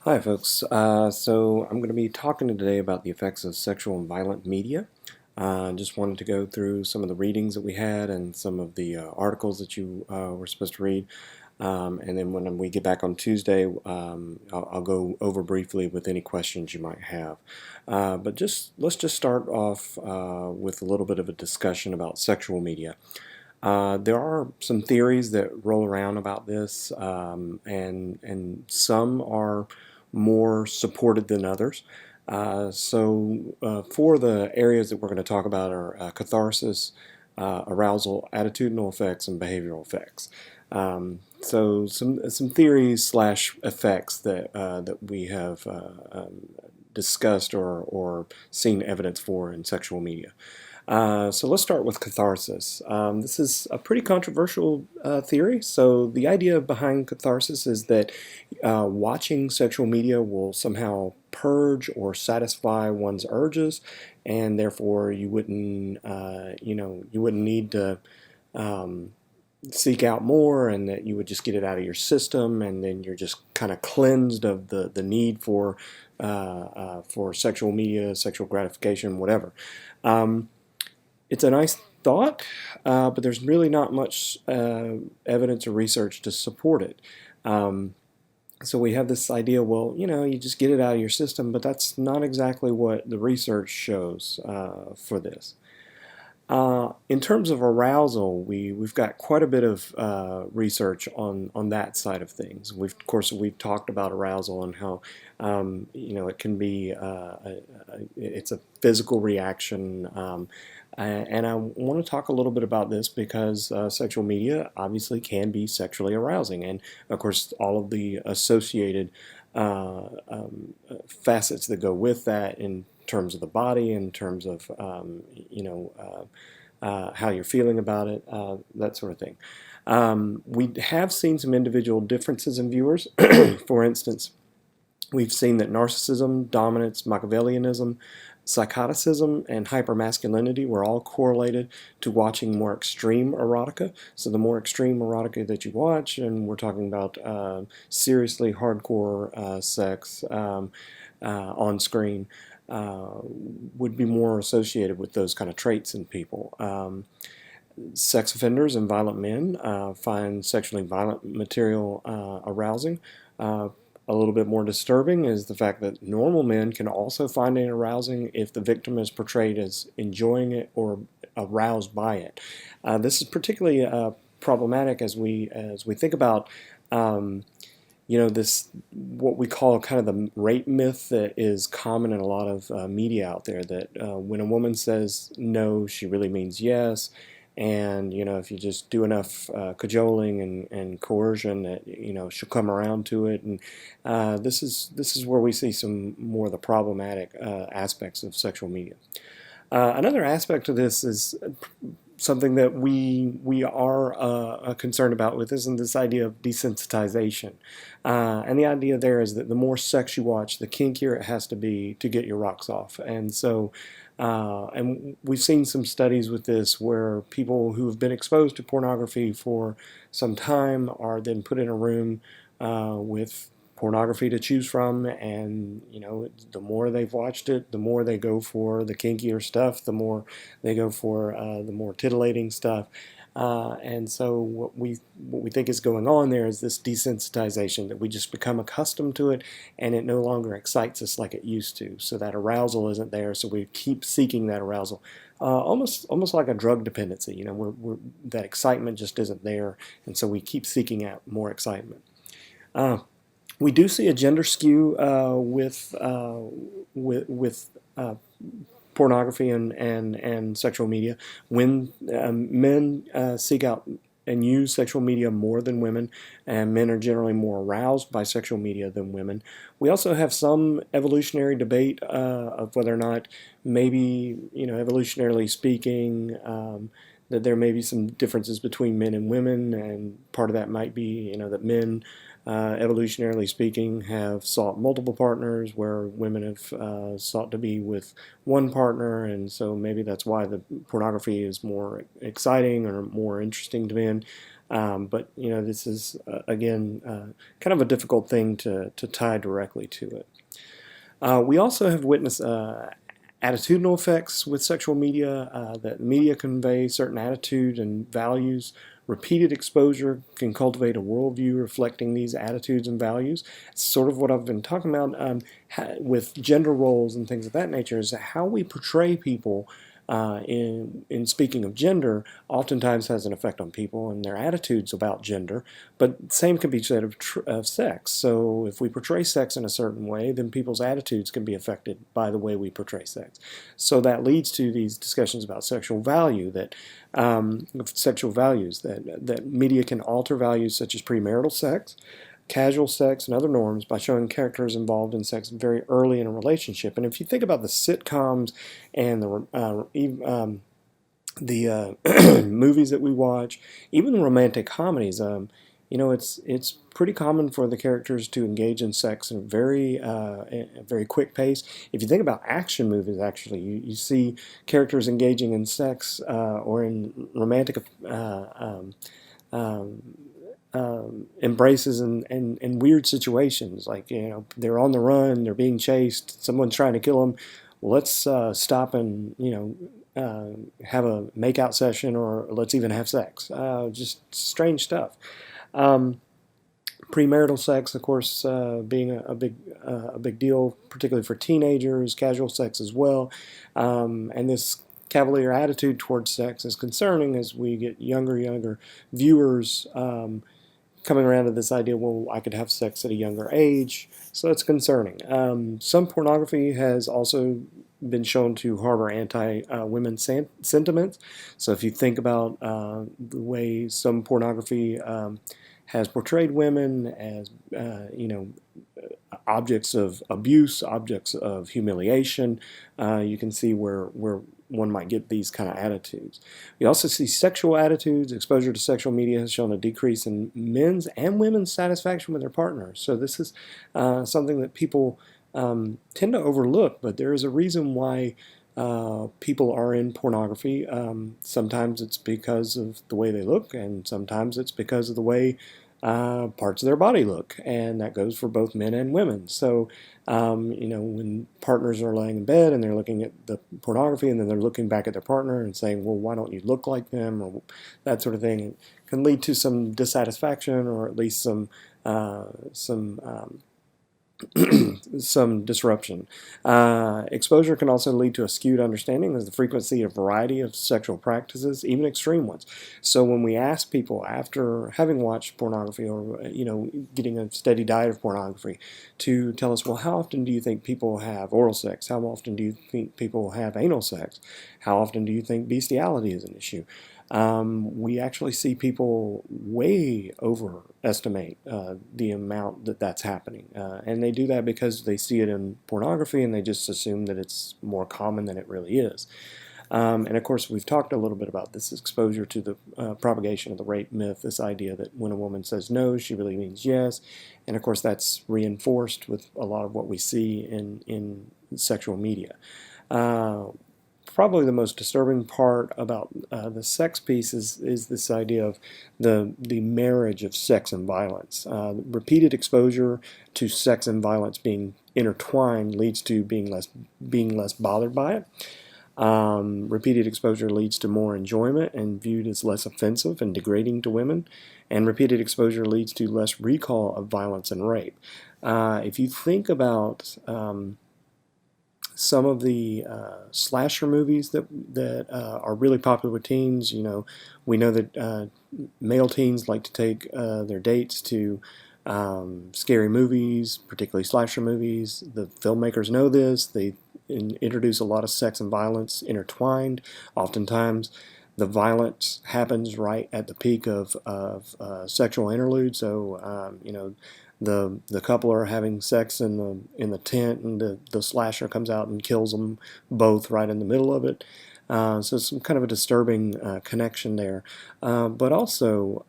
Hi, folks. So I'm going to be talking today about the effects of sexual and violent media. Just wanted to go through some of the readings that we had and some of the articles that you were supposed to read. And then when we get back on Tuesday, I'll go over briefly with any questions you might have. But let's just start off with a little bit of a discussion about sexual media. There are some theories that roll around about this, and some are more supported than others. For the areas that we're going to talk about are catharsis, arousal, attitudinal effects, and behavioral effects. Some theories slash effects that we have discussed or seen evidence for in sexual media. So let's start with catharsis. This is a pretty controversial theory. So the idea behind catharsis is that watching sexual media will somehow purge or satisfy one's urges, and therefore you wouldn't need to um, seek out more, and that you would just get it out of your system, and then you're just kind of cleansed of the need for sexual media, sexual gratification, whatever. Um, it's a nice thought, but there's really not much evidence or research to support it. Um, so we have this idea, well, you just get it out of your system, but that's not exactly what the research shows for this. In terms of arousal, we've got quite a bit of research on that side of things. Of course, we've talked about arousal and how it can be it's a physical reaction. And I want to talk a little bit about this because sexual media obviously can be sexually arousing, and of course, all of the associated facets that go with that in terms of the body, in terms of how you're feeling about it, that sort of thing. We have seen some individual differences in viewers. For instance, we've seen that narcissism, dominance, Machiavellianism, psychoticism, and hypermasculinity were all correlated to watching more extreme erotica. So the more extreme erotica that you watch, and we're talking about seriously hardcore sex on screen, would be more associated with those kind of traits in people. Sex offenders and violent men find sexually violent material arousing. A little bit more disturbing is the fact that normal men can also find it arousing if the victim is portrayed as enjoying it or aroused by it. This is particularly problematic as we think about this what we call kind of the rape myth that is common in a lot of media out there, that when a woman says no, she really means yes. And if you just do enough cajoling and coercion, that she'll come around to it. And this is where we see some more of the problematic aspects of sexual media. Another aspect of this is something that we are concerned about with, isn't this idea of desensitization. And the idea there is that the more sex you watch, the kinkier it has to be to get your rocks off. And we've seen some studies with this where people who have been exposed to pornography for some time are then put in a room with pornography to choose from, and the more they've watched it, the more they go for the kinkier stuff, the more they go for the more titillating stuff. And so what we think is going on there is this desensitization, that we just become accustomed to it, and it no longer excites us like it used to. So that arousal isn't there. So we keep seeking that arousal, almost like a drug dependency. That excitement just isn't there, and so we keep seeking out more excitement. Uh, we do see a gender skew with pornography and sexual media. When men seek out and use sexual media more than women, and men are generally more aroused by sexual media than women. We also have some evolutionary debate of whether or not, maybe, evolutionarily speaking, that there may be some differences between men and women, and part of that might be, that men, evolutionarily speaking, have sought multiple partners, where women have sought to be with one partner, and so maybe that's why the pornography is more exciting or more interesting to men. But this is again kind of a difficult thing to tie directly to it. We also have witnessed attitudinal effects with sexual media, that media convey certain attitude and values. Repeated exposure can cultivate a worldview reflecting these attitudes and values. It's sort of what I've been talking about with gender roles and things of that nature, is how we portray people in speaking of gender oftentimes has an effect on people and their attitudes about gender, but same can be said of sex. So if we portray sex in a certain way, then people's attitudes can be affected by the way we portray sex. So that leads to these discussions about sexual value, sexual values, that media can alter values such as premarital sex, casual sex, and other norms by showing characters involved in sex very early in a relationship. And if you think about the sitcoms and the movies that we watch, even romantic comedies, it's pretty common for the characters to engage in sex in a very quick pace. If you think about action movies, actually, you see characters engaging in sex or in romantic embraces and weird situations, like they're on the run, they're being chased, someone's trying to kill them. Well, let's stop and have a makeout session, or let's even have sex. Just strange stuff. Um, Premarital sex, of course, being a big deal, particularly for teenagers. Casual sex as well, and this cavalier attitude towards sex is concerning as we get younger viewers coming around to this idea, well, I could have sex at a younger age, so it's concerning. Some pornography has also been shown to harbor anti-women sentiments. So if you think about the way some pornography has portrayed women as, objects of abuse, objects of humiliation, you can see where one might get these kind of attitudes. We also see sexual attitudes. Exposure to sexual media has shown a decrease in men's and women's satisfaction with their partners. So this is something that people tend to overlook, but there is a reason why people are in pornography. Sometimes it's because of the way they look, and sometimes it's because of the way parts of their body look, and that goes for both men and women. So, when partners are laying in bed and they're looking at the pornography, and then they're looking back at their partner and saying, "Well, why don't you look like them?" or that sort of thing, it can lead to some dissatisfaction, or at least some disruption. Exposure can also lead to a skewed understanding of the frequency and variety of sexual practices, even extreme ones. So when we ask people after having watched pornography, or getting a steady diet of pornography, to tell us, well, how often do you think people have oral sex? How often do you think people have anal sex? How often do you think bestiality is an issue? We actually see people way overestimate the amount that's happening. And they do that because they see it in pornography and they just assume that it's more common than it really is. And of course, we've talked a little bit about this exposure to the propagation of the rape myth, this idea that when a woman says no, she really means yes. And of course, that's reinforced with a lot of what we see in sexual media. Probably the most disturbing part about the sex piece is this idea of the marriage of sex and violence. Repeated exposure to sex and violence being intertwined leads to being less bothered by it. Repeated exposure leads to more enjoyment and viewed as less offensive and degrading to women. And repeated exposure leads to less recall of violence and rape. If you think about some of the slasher movies that are really popular with teens. We know that male teens like to take their dates to scary movies, particularly slasher movies. The filmmakers know this. They introduce a lot of sex and violence intertwined. Oftentimes, the violence happens right at the peak of sexual interlude. So, the couple are having sex in the tent, and the slasher comes out and kills them both right in the middle of it. So some kind of a disturbing connection there, but also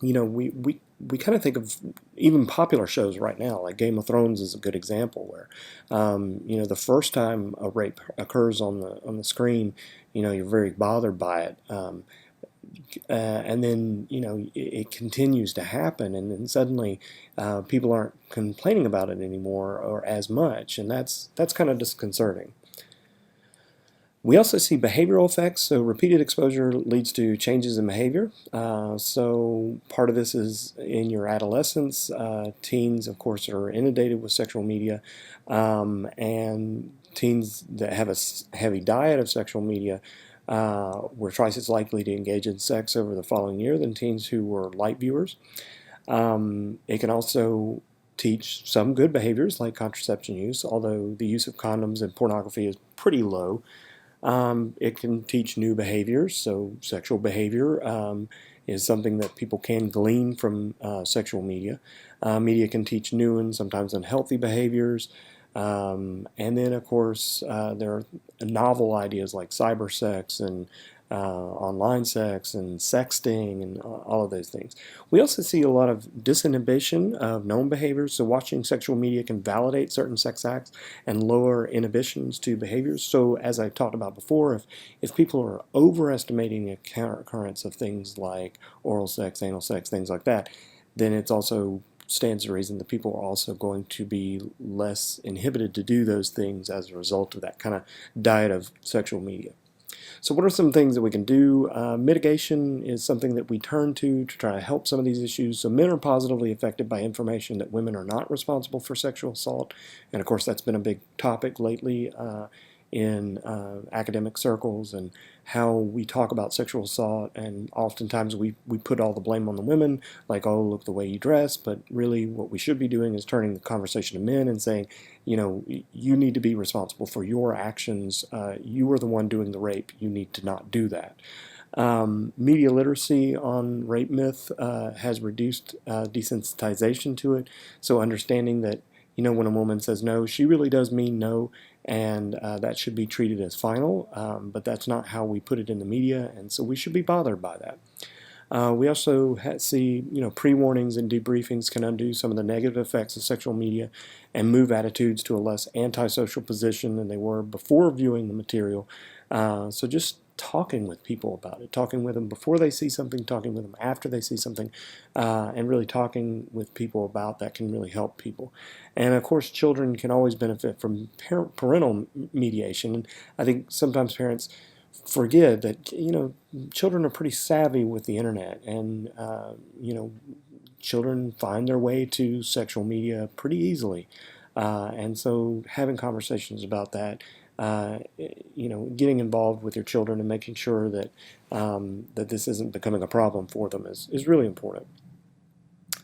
we kind of think of even popular shows right now, like Game of Thrones is a good example, where the first time a rape occurs on the screen, you're very bothered by it. and then it continues to happen, and then suddenly people aren't complaining about it anymore or as much, and that's kind of disconcerting. We also see behavioral effects. So repeated exposure leads to changes in behavior. So part of this is in your adolescence. Teens, of course, are inundated with sexual media, and teens that have a heavy diet of sexual media were twice as likely to engage in sex over the following year than teens who were light viewers. It can also teach some good behaviors like contraception use, although the use of condoms and pornography is pretty low. It can teach new behaviors, so sexual behavior is something that people can glean from sexual media. Media can teach new and sometimes unhealthy behaviors. And then, of course, there are novel ideas like cyber sex and online sex and sexting and all of those things. We also see a lot of disinhibition of known behaviors. So watching sexual media can validate certain sex acts and lower inhibitions to behaviors. So as I talked about before, if people are overestimating the occurrence of things like oral sex, anal sex, things like that, then it's also stands to reason that people are also going to be less inhibited to do those things as a result of that kind of diet of sexual media. So what are some things that we can do? Mitigation is something that we turn to try to help some of these issues. So men are positively affected by information that women are not responsible for sexual assault. And of course, that's been a big topic lately in academic circles, and how we talk about sexual assault, and oftentimes we put all the blame on the women, like, oh, look the way you dress, but really what we should be doing is turning the conversation to men and saying, you need to be responsible for your actions. You were the one doing the rape. You need to not do that. Media literacy on rape myth has reduced desensitization to it. So understanding that, when a woman says no, she really does mean no, and that should be treated as final, but that's not how we put it in the media, and so we should be bothered by that. We also see, pre-warnings and debriefings can undo some of the negative effects of sexual media and move attitudes to a less antisocial position than they were before viewing the material. So just talking with people about it, talking with them before they see something, talking with them after they see something, and really talking with people about that can really help people. And of course, children can always benefit from parental mediation. And I think sometimes parents forget that children are pretty savvy with the internet, and children find their way to sexual media pretty easily, and so having conversations about that, getting involved with your children and making sure that that this isn't becoming a problem for them is really important.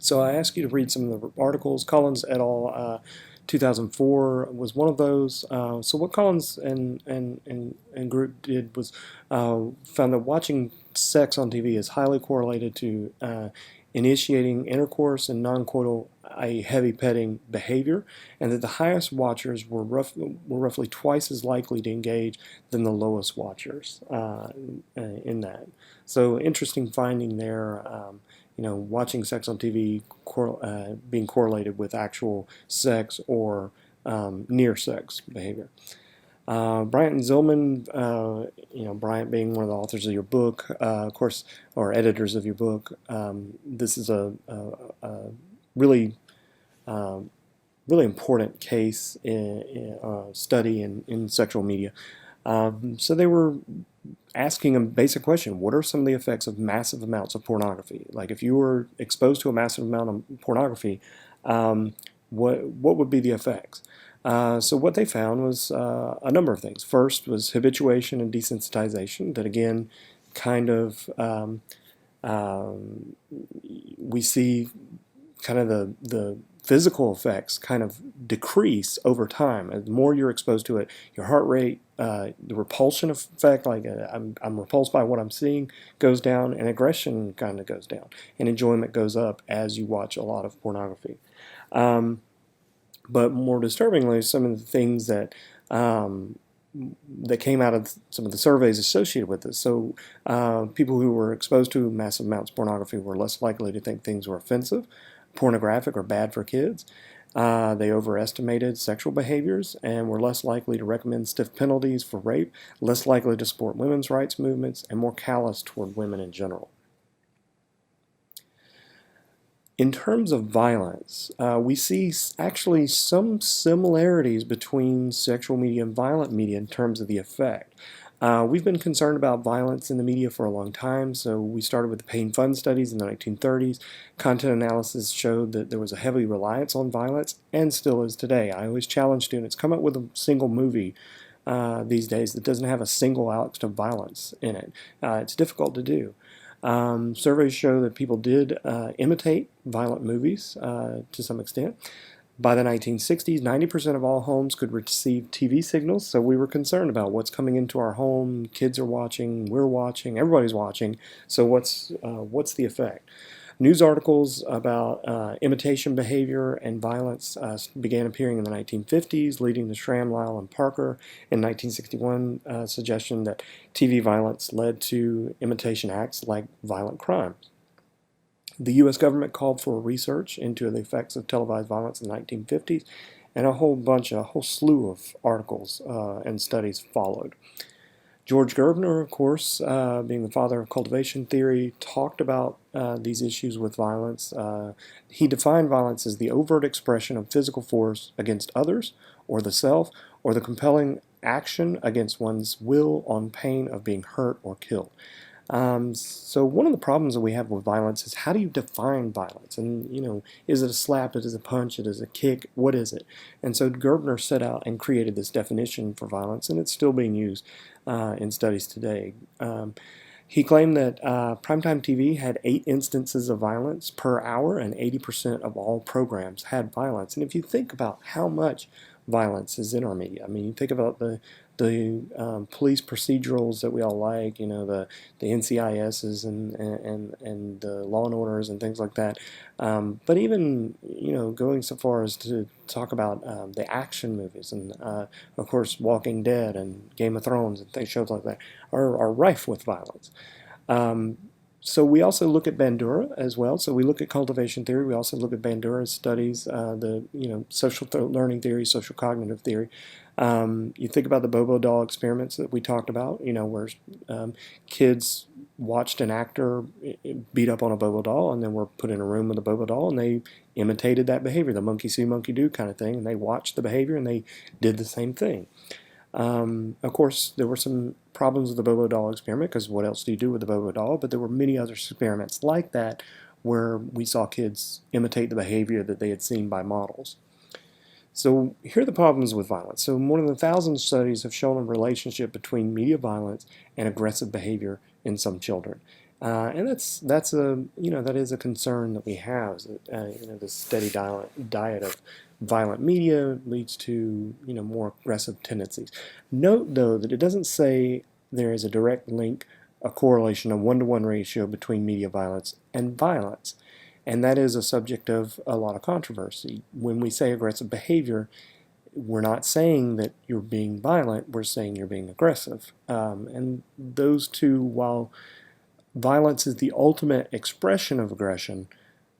So I ask you to read some of the articles. Collins et al. 2004 was one of those. So what Collins and group did was found that watching sex on TV is highly correlated to initiating intercourse and non-coital a heavy petting behavior, and that the highest watchers were roughly twice as likely to engage than the lowest watchers in that. So interesting finding there. Watching sex on TV being correlated with actual sex or near sex behavior. Bryant and Zillman, Bryant being one of the authors of your book, of course, or editors of your book. This is a really really important case study in sexual media. So they were asking a basic question: what are some of the effects of massive amounts of pornography? Like, if you were exposed to a massive amount of pornography, what would be the effects? So what they found was a number of things. First was habituation and desensitization. That again, kind of we see kind of the physical effects kind of decrease over time. The more you're exposed to it, your heart rate, the repulsion effect, like I'm repulsed by what I'm seeing, goes down, and aggression kind of goes down, and enjoyment goes up as you watch a lot of pornography. But more disturbingly, some of the things that that came out of some of the surveys associated with this. So people who were exposed to massive amounts of pornography were less likely to think things were offensive, pornographic, or bad for kids. They overestimated sexual behaviors and were less likely to recommend stiff penalties for rape, less likely to support women's rights movements, and more callous toward women in general. In terms of violence, we see actually some similarities between sexual media and violent media in terms of the effect. We've been concerned about violence in the media for a long time, so we started with the Pain Fun studies in the 1930s. Content analysis showed that there was a heavy reliance on violence, and still is today. I always challenge students, come up with a single movie these days that doesn't have a single act of violence in it. It's difficult to do. Surveys show that people did imitate violent movies to some extent. By the 1960s, 90% of all homes could receive TV signals, so we were concerned about what's coming into our home. Kids are watching, we're watching, everybody's watching, so what's the effect? News articles about imitation behavior and violence began appearing in the 1950s, leading to Schramm, Lyle, and Parker in 1961 suggestion that TV violence led to imitation acts like violent crimes. The U.S. government called for research into the effects of televised violence in the 1950s, and a whole slew of articles and studies followed. George Gerbner, of course, being the father of cultivation theory, talked about these issues with violence. He defined violence as the overt expression of physical force against others, or the self, or the compelling action against one's will on pain of being hurt or killed. So one of the problems that we have with violence is, how do you define violence? And, is it a slap? Is it a punch? Is it a kick? What is it? And so Gerbner set out and created this definition for violence, and it's still being used in studies today. He claimed that primetime TV had 8 instances of violence per hour, and 80% of all programs had violence. And if you think about how much violence is in our media, I mean, you think about the police procedurals that we all like, the NCISs and the Law and Orders and things like that. But even, going so far as to talk about the action movies and, of course, Walking Dead and Game of Thrones and shows like that are rife with violence. So we also look at Bandura as well. So we look at cultivation theory. We also look at Bandura's studies, the social learning theory, social cognitive theory. You think about the Bobo doll experiments that we talked about, where kids watched an actor beat up on a Bobo doll, and then were put in a room with a Bobo doll, and they imitated that behavior, the monkey see, monkey do kind of thing, and they watched the behavior and they did the same thing. Of course, there were some problems with the Bobo doll experiment, because what else do you do with the Bobo doll? But there were many other experiments like that where we saw kids imitate the behavior that they had seen by models. So here are the problems with violence. So more than 1,000 studies have shown a relationship between media violence and aggressive behavior in some children. And that is a concern that we have. This steady diet of violent media leads to more aggressive tendencies. Note though that it doesn't say there is a direct link, a correlation, a 1-to-1 ratio between media violence and violence. And that is a subject of a lot of controversy. When we say aggressive behavior, we're not saying that you're being violent, we're saying you're being aggressive. And those two, while violence is the ultimate expression of aggression,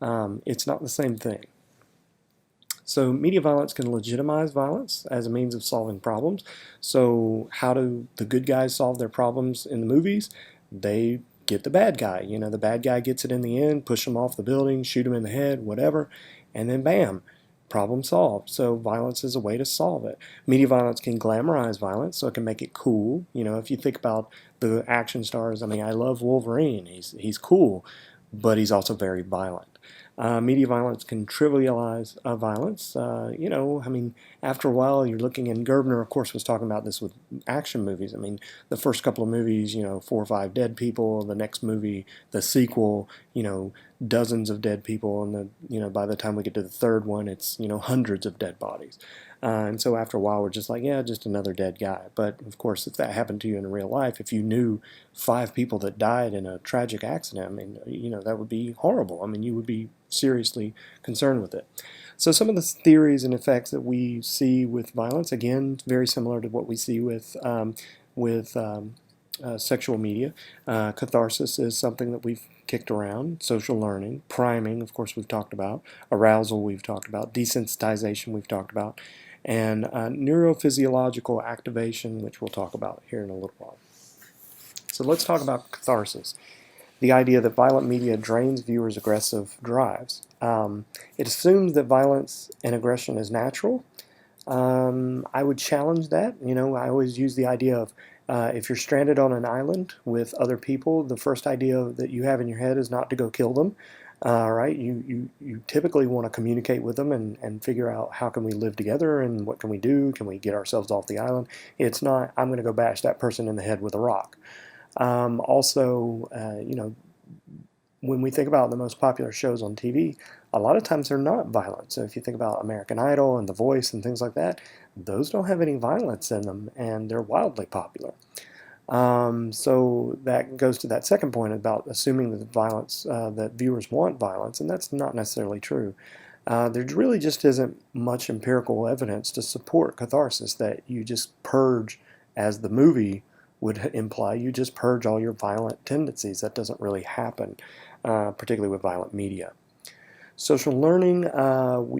it's not the same thing. So media violence can legitimize violence as a means of solving problems. So how do the good guys solve their problems in the movies? They get the bad guy. The bad guy gets it in the end, push him off the building, shoot him in the head, whatever, and then bam, problem solved. So violence is a way to solve it. Media violence can glamorize violence, so it can make it cool. If you think about the action stars, I mean, I love Wolverine. He's cool, but he's also very violent. Media violence can trivialize violence. I mean, after a while, you're looking, and Gerbner, of course, was talking about this with action movies. I mean, the first couple of movies, 4 or 5 dead people. The next movie, the sequel, dozens of dead people, and by the time we get to the third one, it's hundreds of dead bodies. And so after a while, we're just like, yeah, just another dead guy. But of course, if that happened to you in real life, if you knew 5 people that died in a tragic accident, I mean, that would be horrible. I mean, you would be seriously concerned with it. So some of the theories and effects that we see with violence, again, very similar to what we see with sexual media. Catharsis is something that we've kicked around. Social learning, priming, of course, we've talked about. Arousal, we've talked about. Desensitization, we've talked about. And neurophysiological activation, which we'll talk about here in a little while. So let's talk about catharsis, the idea that violent media drains viewers' aggressive drives. It assumes that violence and aggression is natural. I would challenge that. I always use the idea of if you're stranded on an island with other people, the first idea that you have in your head is not to go kill them. Right? You typically want to communicate with them and figure out how can we live together and what can we do? Can we get ourselves off the island? It's not, I'm going to go bash that person in the head with a rock. Also, when we think about the most popular shows on TV, a lot of times they're not violent. So if you think about American Idol and The Voice and things like that, those don't have any violence in them, and they're wildly popular. So that goes to that second point about assuming that violence, that viewers want violence, and that's not necessarily true. There really just isn't much empirical evidence to support catharsis, that you just purge, as the movie would imply, you just purge all your violent tendencies. That doesn't really happen, particularly with violent media. Social learning,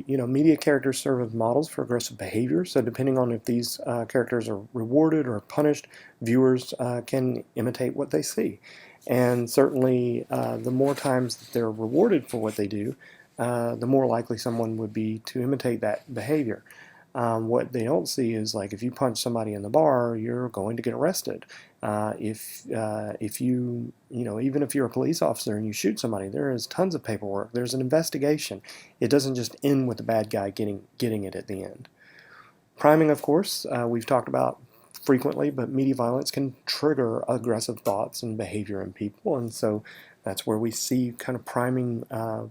media characters serve as models for aggressive behavior. So depending on if these characters are rewarded or punished, viewers can imitate what they see. And certainly, the more times that they're rewarded for what they do, the more likely someone would be to imitate that behavior. What they don't see is, like, if you punch somebody in the bar, you're going to get arrested. If you even if you're a police officer and you shoot somebody, there is tons of paperwork. There's an investigation. It doesn't just end with the bad guy getting it at the end. Priming, of course, we've talked about frequently, but media violence can trigger aggressive thoughts and behavior in people, and so that's where we see kind of priming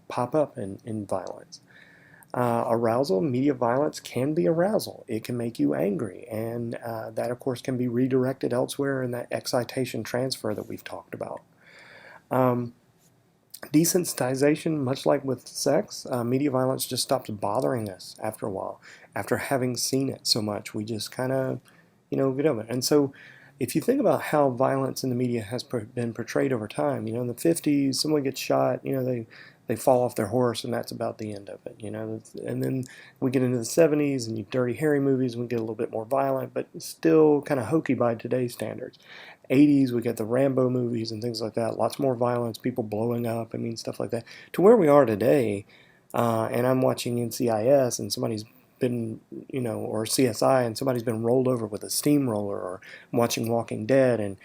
pop up in violence. Arousal, media violence can be arousal. It can make you angry, and that, of course, can be redirected elsewhere in that excitation transfer that we've talked about. Desensitization, much like with sex, media violence just stops bothering us after a while. After having seen it so much, we just kind of, get over it. And so, if you think about how violence in the media has been portrayed over time, in the 50s, someone gets shot, they fall off their horse, and that's about the end of it, And then we get into the 70s, and you Dirty Harry movies, and we get a little bit more violent, but still kind of hokey by today's standards. 80s, we get the Rambo movies and things like that. Lots more violence, people blowing up, stuff like that. To where we are today, and I'm watching NCIS, and somebody's been, or CSI, and somebody's been rolled over with a steamroller, or I'm watching Walking Dead, and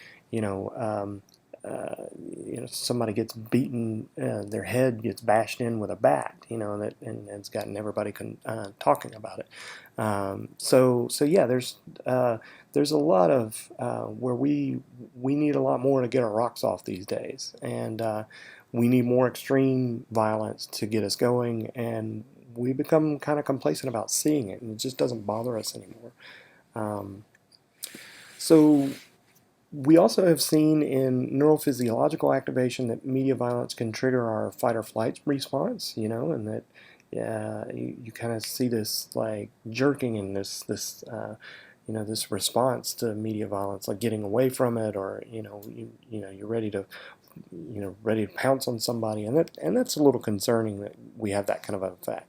somebody gets beaten, their head gets bashed in with a bat, and it's gotten everybody talking about it. So yeah, there's a lot of where we need a lot more to get our rocks off these days, and we need more extreme violence to get us going, and we become kind of complacent about seeing it, and it just doesn't bother us anymore. So we also have seen in neurophysiological activation that media violence can trigger our fight or flight response, and that you kind of see this like jerking in this response to media violence, like getting away from it, or you're ready to pounce on somebody, and that's a little concerning that we have that kind of an effect.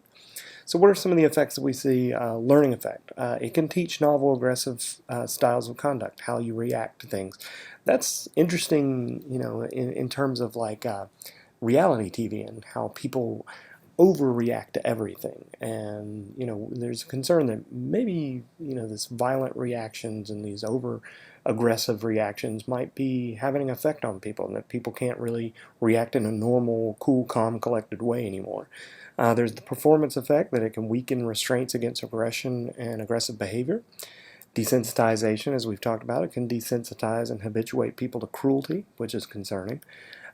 So what are some of the effects that we see? Learning effect. It can teach novel, aggressive styles of conduct, how you react to things. That's interesting, in terms of like reality TV and how people overreact to everything. And, there's a concern that maybe, this violent reactions and these over aggressive reactions might be having an effect on people, and that people can't really react in a normal, cool, calm, collected way anymore. There's the performance effect, that it can weaken restraints against aggression and aggressive behavior. Desensitization, as we've talked about, it can desensitize and habituate people to cruelty, which is concerning.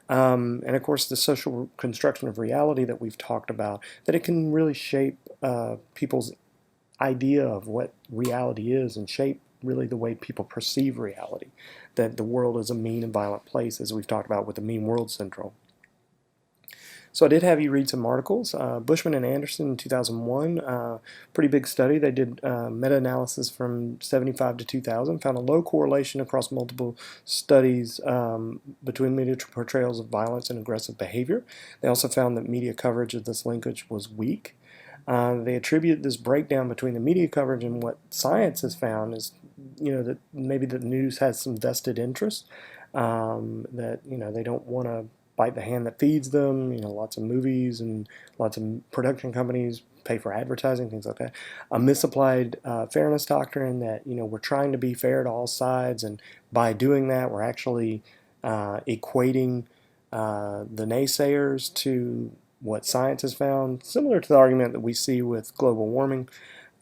And of course, the social construction of reality that we've talked about, that it can really shape people's idea of what reality is, and shape really the way people perceive reality, that the world is a mean and violent place, as we've talked about with the mean world syndrome. So I did have you read some articles. Bushman and Anderson in 2001, pretty big study. They did meta-analysis from 75 to 2000, found a low correlation across multiple studies between media portrayals of violence and aggressive behavior. They also found that media coverage of this linkage was weak. They attribute this breakdown between the media coverage and what science has found is, that maybe the news has some vested interest, that, they don't want to bite the hand that feeds them. Lots of movies and lots of production companies pay for advertising, things like that. A misapplied fairness doctrine that we're trying to be fair to all sides, and by doing that, we're actually equating the naysayers to what science has found, similar to the argument that we see with global warming.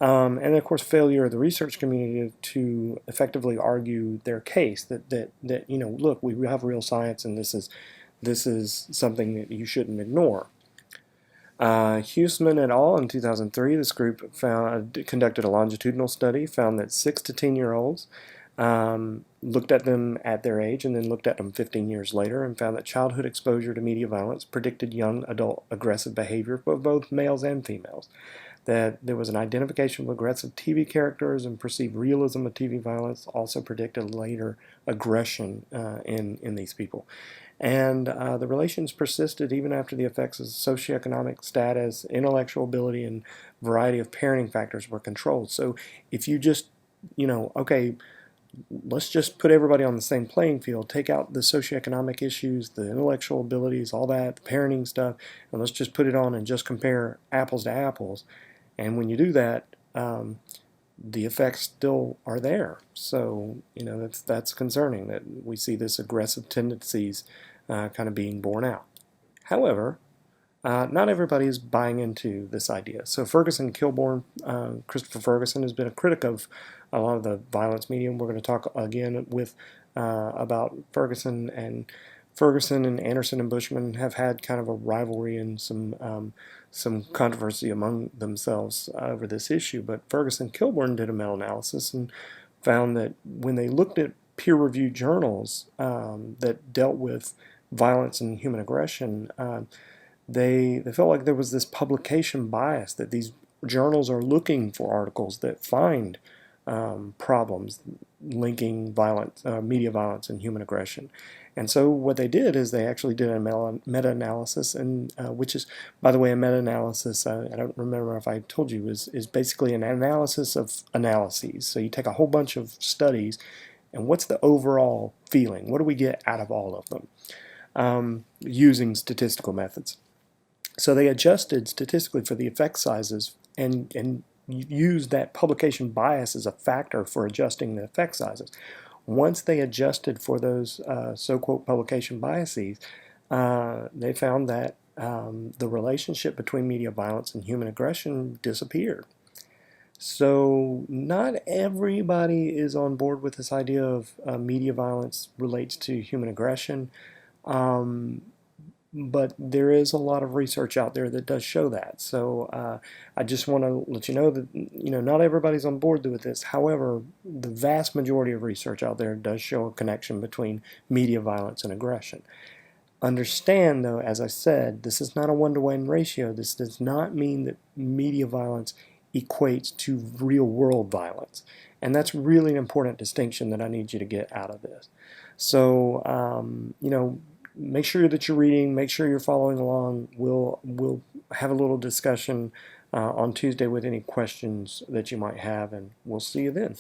And of course, failure of the research community to effectively argue their case that look, we have real science, and this is something that you shouldn't ignore. Huseman et al. In 2003, this group conducted a longitudinal study, found that 6 to 10-year-olds looked at them at their age and then looked at them 15 years later, and found that childhood exposure to media violence predicted young adult aggressive behavior for both males and females. That there was an identification of aggressive TV characters, and perceived realism of TV violence also predicted later aggression in these people. And the relations persisted even after the effects of socioeconomic status, intellectual ability, and variety of parenting factors were controlled. So if you just, okay, let's just put everybody on the same playing field, take out the socioeconomic issues, the intellectual abilities, all that, the parenting stuff, and let's just put it on and just compare apples to apples. And when you do that, the effects still are there. So that's concerning that we see this aggressive tendencies kind of being borne out. However, not everybody is buying into this idea. So Ferguson Kilbourne, Christopher Ferguson, has been a critic of a lot of the violence media. We're going to talk again with about Ferguson and Anderson and Bushman have had kind of a rivalry and some controversy among themselves over this issue. But Ferguson Kilbourne did a meta-analysis and found that when they looked at peer-reviewed journals that dealt with violence and human aggression, they felt like there was this publication bias, that these journals are looking for articles that find problems linking violence, media violence, and human aggression. And so what they did is they actually did a meta-analysis, and which is, by the way, a meta-analysis, I don't remember if I told you, is basically an analysis of analyses. So you take a whole bunch of studies, and what's the overall feeling? What do we get out of all of them? Using statistical methods. So they adjusted statistically for the effect sizes and used that publication bias as a factor for adjusting the effect sizes. Once they adjusted for those so-called publication biases, they found that the relationship between media violence and human aggression disappeared. So not everybody is on board with this idea of media violence relates to human aggression. But there is a lot of research out there that does show that. So I just want to let you know that not everybody's on board with this. However, the vast majority of research out there does show a connection between media violence and aggression. Understand, though, as I said, this is not a one-to-one ratio. This does not mean that media violence equates to real-world violence. And that's really an important distinction that I need you to get out of this. So, make sure that you're reading, make sure you're following along. We'll have a little discussion on Tuesday with any questions that you might have, and we'll see you then.